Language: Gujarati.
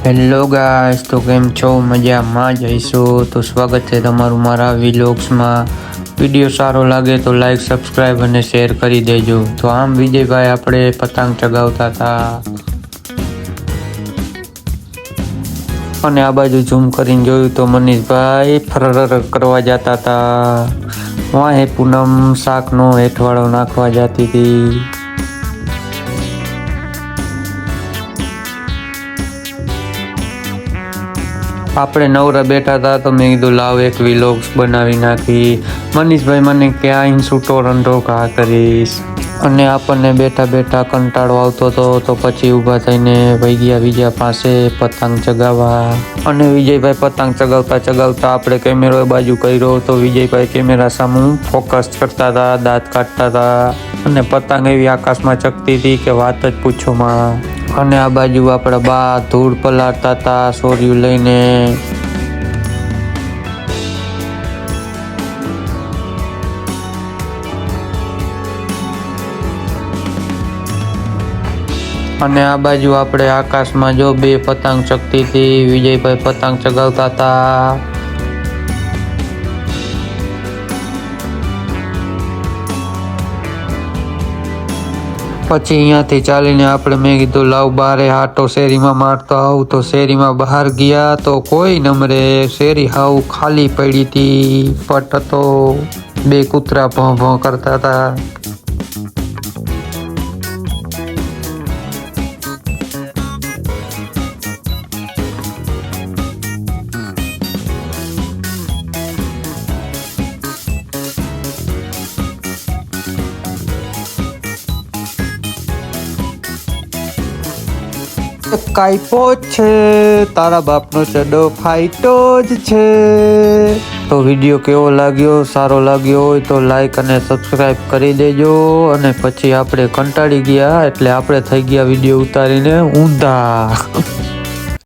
હેલો ગાઈસ, તો કેમ છો? મજામાં જઈશું. તો સ્વાગત છે તમારું મારા વ્લોગ્સમાં. વિડીયો સારો લાગે તો લાઈક, સબસ્ક્રાઈબ અને શેર કરી દેજો. તો આમ વિજયભાઈ આપણે પતંગ ચગાવતા હતા અને આ બાજુ ઝૂમ કરીને જોયું તો મનીષભાઈ ફરર કરવા જતા હતા. વાહે પૂનમ શાકનો હેઠવાળો નાખવા જતી હતી. આપણે નવરા બેઠા હતા તો મેં કીધું લાવ એક વ્લોગ્સ બનાવી નાખી. મનીષભાઈ મને કે આઈન છૂટો રંધો ઘા કરીશ, અને આપણને બેઠા બેઠા કંટાળો આવતો હતો. તો પછી ઊભા થઈને વહી ગયા બીજા પાસે પતંગ ચગાવવા. અને વિજયભાઈ પતંગ ચગાવતા ચગાવતા આપણે કેમેરો બાજુ કર્યો તો વિજયભાઈ કેમેરા સામે ફોકસ કરતા હતા, દાંત કાઢતા હતા, અને પતંગ એવી આકાશમાં ચકતી હતી કે વાત જ પૂછોમાં. અને આ બાજુ આપણા બા ધૂળ પલાળતા હતા સોર્યું લઈને. અને આ બાજુ આપણે આકાશમાં જો બે પતંગ ચગતી હતી. વિજયભાઈ પતંગ ચગાવતા હતા. પછી અહીંયાથી ચાલીને આપણે મેં કીધું લાવ બારે હાટો શેરીમાં મારતો આવું. તો શેરીમાં બહાર ગયા તો કોઈ નમરે શેરી હાવ ખાલી પડી હતી. પટ હતો, બે કૂતરા ભોં ભોં કરતા હતા. કાઈપો છે તારા બાપનો ચડો ફાઈટો જ છે. તો વિડીયો કેવો લાગ્યો? સારો લાગ્યો હોય તો લાઈક અને સબસ્ક્રાઈબ કરી દેજો. અને પછી આપણે કંટાળી ગયા એટલે આપણે થઈ ગયા વિડીયો ઉતારીને ઊંધા.